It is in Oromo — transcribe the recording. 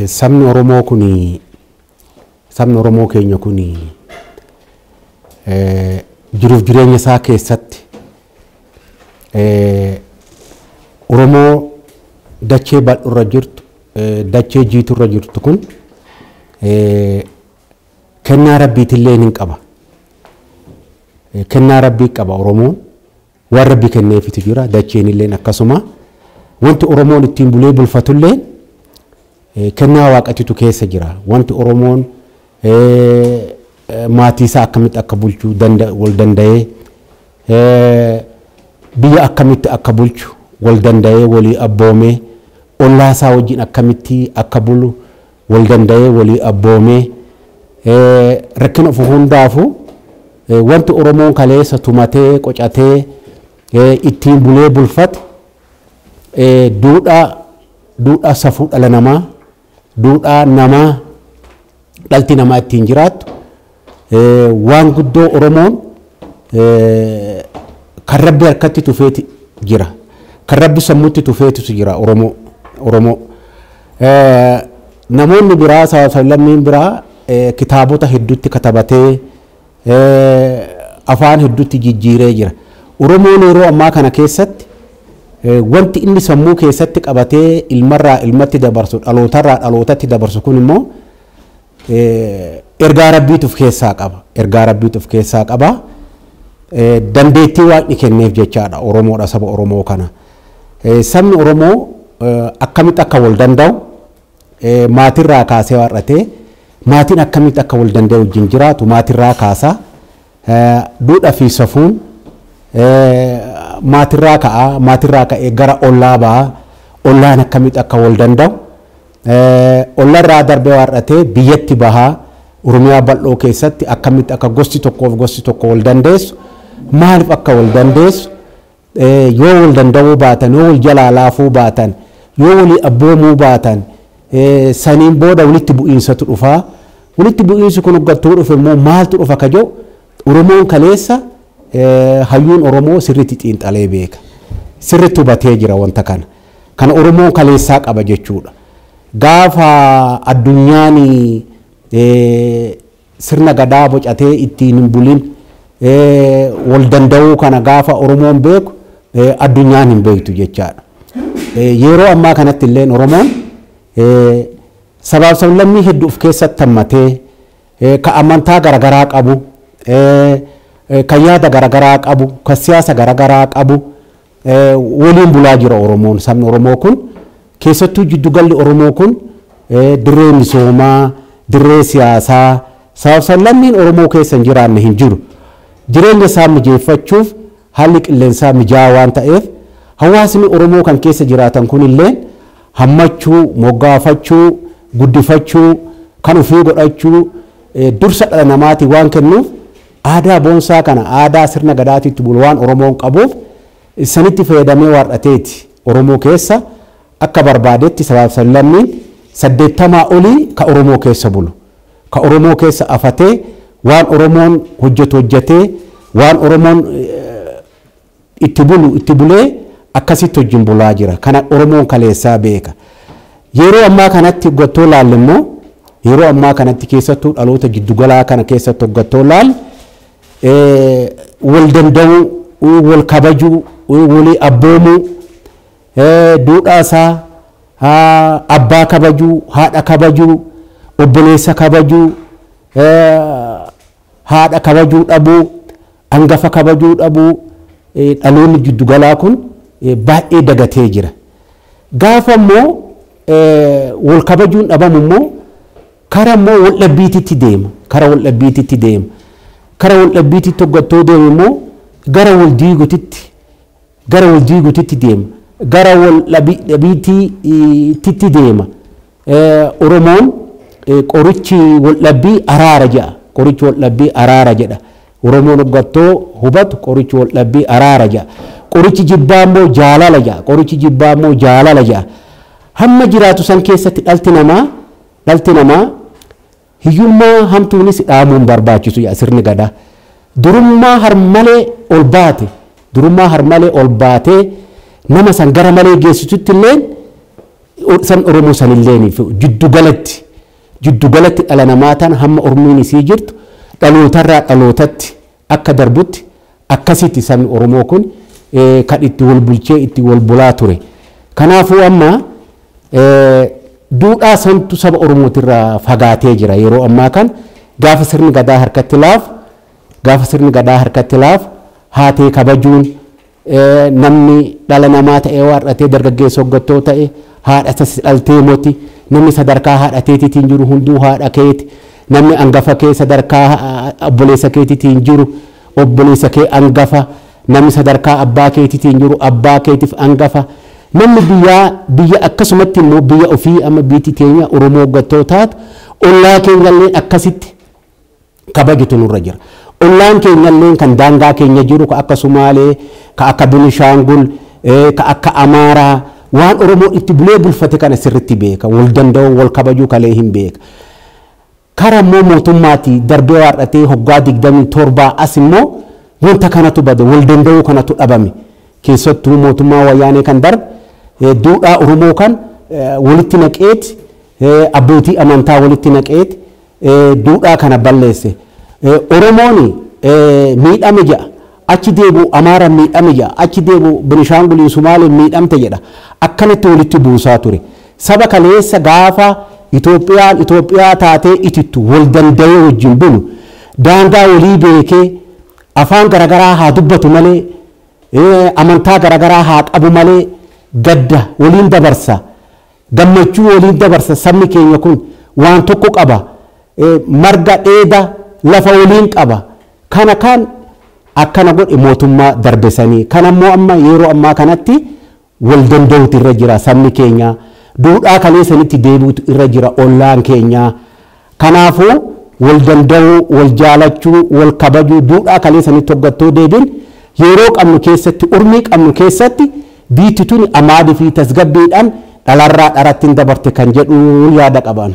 sabni Oromoo kuni sabni Oromoo keenya kuni jiruuf jireenya isaa keessatti Oromoo dachee bal'urra jirtu dachee jiiturra jirtu kun kennaa rabbiitillee hin qaba. Kennaa rabbii qaba Oromoon waan rabbi kenneefitu jira dacheen illee akkasuma wanti Oromoon ittiin bulee bulfatullee kennaa waaqatitu keessa jira. Wanti Oromoon maatii isaa akkamitti akka bulchuu wal danda'ee biyya akkamitti akka bulchu wal danda'ee walii abboomee ollaa isaa wajjin akkamitti akka bulu wal danda'ee walii abboomee rakkina of hundaafu wanti Oromoon kaleessa tumatee qocatee ittiin bulee bulfate duudhaa safuu dhala namaa duudhaa namaa dhalti namaa ittiin jiraattu waan guddoo Oromoon kan rabbi harkatti tufeeti jira. Kan rabbi sammuutti tufeetu jira Oromoo. Namoonni biraa lammiin biraa kitaabota hedduutti katabatee afaan hedduutti jijjiiree jira. Oromoon yeroo ammaa kana keessatti wanti inni sammuu keessatti qabatee ilmarraa ilmatti dabarsu dhalootarraa dhalootatti dabarsu kun immoo ergaa rabbiituuf keessaa qaba. Ergaa rabbiituuf keessaa qaba. Dandeettii waaqni kenneef jechaadha Oromoodha saba Oromoo kana. Sabni Oromoo akkamitti akka wal danda'u maatirraa kaasee warratee maatiin akkamitti akka wal danda'u wajjin jiraatu maatirraa kaasaa duudhaa fi safuun maatirraa ka'ee gara ollaa ba'a ollaan akkamitti akka wal danda'u ollarraa darbee warratee biyyatti bahaa Oromiyaa bal'oo keessatti akkamitti akka gosti tokkoof gosti tokko wal dandeessu maaliif akka wal dandeessu yoo wal danda'uu baatan yoo wal jalaa laafuu baatan yoo walii abboomuu baatan saniin booda walitti bu'iinsatu dhufaa. Walitti bu'iinsi kun hoggattuu dhufe immoo maaltu dhufa ka jedhu Oromoon kaleessa hayyuun Oromoo sirriitti xiinxalee beeka. Sirriitti hubatee jira wanta kana. Kana Oromoon kaleessaa qaba jechuudha. Gaafa addunyaan sirna gadaa bocatee ittiin hin bulin wal danda'uu kana gaafa Oromoon beeku addunyaan hin beektu jechaadha. Yeroo ammaa kanatti illee Oromoon sabaaf sablammii hedduu of keessatti hammatee ka amantaa garagaraa qabu ka yaada garagaraa qabu ka siyaasa garagaraa qabu waliin bulaa jira Oromoon. Sabni Oromoo kun keessattuu jiddugalli Oromoo kun dirree misoomaa dirree siyaasaa sabaaf sablammiin Oromoo keessa hin jiraanne hin jiru. Jireenya isaa mijeeffachuuf haalli qilleensaa mijaa'aa waan ta'eef hawaasni Oromoo kan keessa jiraatan kun illee hammachuu moggaafachuu guddifachuu kan ofii godhachuu dursa dhala namaati waan kennuuf aadaa boonsaa kana aadaa sirna gadaatiitti bulu waan Oromoon qabuuf sanitti fayyadamee warrateeti Oromoo keessa akka barbaadetti sabaaf sablammiin 80 olii ka Oromoo keessa bulu ka Oromoo keessa afatee waan Oromoon hojjetee waan Oromoon itti bulee akkasitti wajjin bulaa jira. Kana Oromoon kaleessaa beeka. Yeroo ammaa kanatti hoggattoo laalle immoo yeroo ammaa kanatti keessattuu dhaloota jiddugalaa kana keessatti hoggattoo laalle wal danda'uu wal kabajuu walii abboomuu duudhaa isaa abbaa kabajuu haadha kabajuu obboleessa kabajuu haadha kabajuu dhabuu hangafa kabajuu dhabuu dhaloonni jiddugalaa kun baay'ee dagatee jira. Gaafa immoo wal kabajuun dhabamu immoo kara immoo wal dhabbiititti deema. Kara wal dhabbiititti deema. Kara wal dhabbiititti hoggattoo deema immoo gara wal diigutitti deema. Gara wal dhabbiititti deema. Oromoon qorichi wal dhabbii araara jedha. Qorichi wal dhabbii araara jedha. Oromoon hoggattoo hubatu qorichi wal dhabbii araara jedha. Qorichi jibbaa immoo jaalala jedha. Qorichi jibbaa immoo jaalala jedha. Hamma jiraatu san keessatti dhalti namaa hiyyummaa hamtuunis dhaamuun barbaachisu jedha sirni gadaa. Durummaa harmalee ol baatee nama san gara malee geessitutti illee san Oromoo sanillee jiddu galatti dhala namaataan hamma Oromoon isii jirtu dhalootarraa dhalootatti akka darbutti akkasitti sabni Oromoo kun kan itti wal bulchee itti wal bulaa ture. Kanaafuu amma duudhaa santu saba Oromootirraa fagaatee jira yeroo ammaa kan gaafa sirni gadaa harkatti laafu haatee kabajuun namni dhala namaa ta'ee waarratee dargaggeessa hoggattoo ta'e haadha dhaltee moti namni sadarkaa haadha teetiitiin jiru hunduu haadha keeti namni angafa kee sadarkaa obboleessa keetiitiin jiru obboleessa kee angafa namni sadarkaa abbaa keetiitiin jiru abbaa keetiif angafa namni biyya akkasumatti immoo biyya ofii amma biitti teenya Oromoo hoggattoo taatu ollaa keenyallee akkasitti kabajutu nurra jira. Ollaan keenyallee kan daangaa keenya jiru ka akka Sumaalee ka akka Benishangul ka akka Amaaraa waan Oromoo itti bulee bulfate kana sirriitti beeka wal danda'u wal kabajuu kalee hin beeka. Karaa immoo mootummaati darbee waarratee hoggaa 27 as immoo wanta kanatu bade wal danda'uu kanatu dhabame keessattuu mootummaa wayyaanee kan darbe duudhaa Oromoo kan walitti naqeeti abbootii amantaa walitti naqeeti duudhaa kana balleesse. Oromoon miidhame jedha achi deebi'u Amaara miidhame jedha achi deebi'u Benishangul Sumaalee miidhamte jedha akkanatti walitti buusaa ture. Saba kaleessa gaafa Itoophiyaa taatee itittu wal danda'ee wajjin bulu daangaa walii beekee afaan garagaraa haa dubbatu malee amantaa garagaraa haa qabu malee gadda waliin dabarsa gammachuu waliin dabarsa sabni keenya kun waan tokko qaba marga dheeda lafa waliin qaba kana kan akkana godhe mootummaa darbesanii kanammoo amma yeroo ammaa kanatti wal danda'uutu irra jira sabni keenya duudhaa kaleessanitti deebi'uutu irra jira ollaan keenya kanaafuu wal danda'uu wal jaalachuu wal kabajuu duudhaa kaleessanitti hoggattoo deebiin yeroo qabnu keessatti urmii qabnu keessatti biitti tuni amaadii fi tasgabbiidhaan dhalarraa dharattiin dabarte kan jedhu yaada qaban.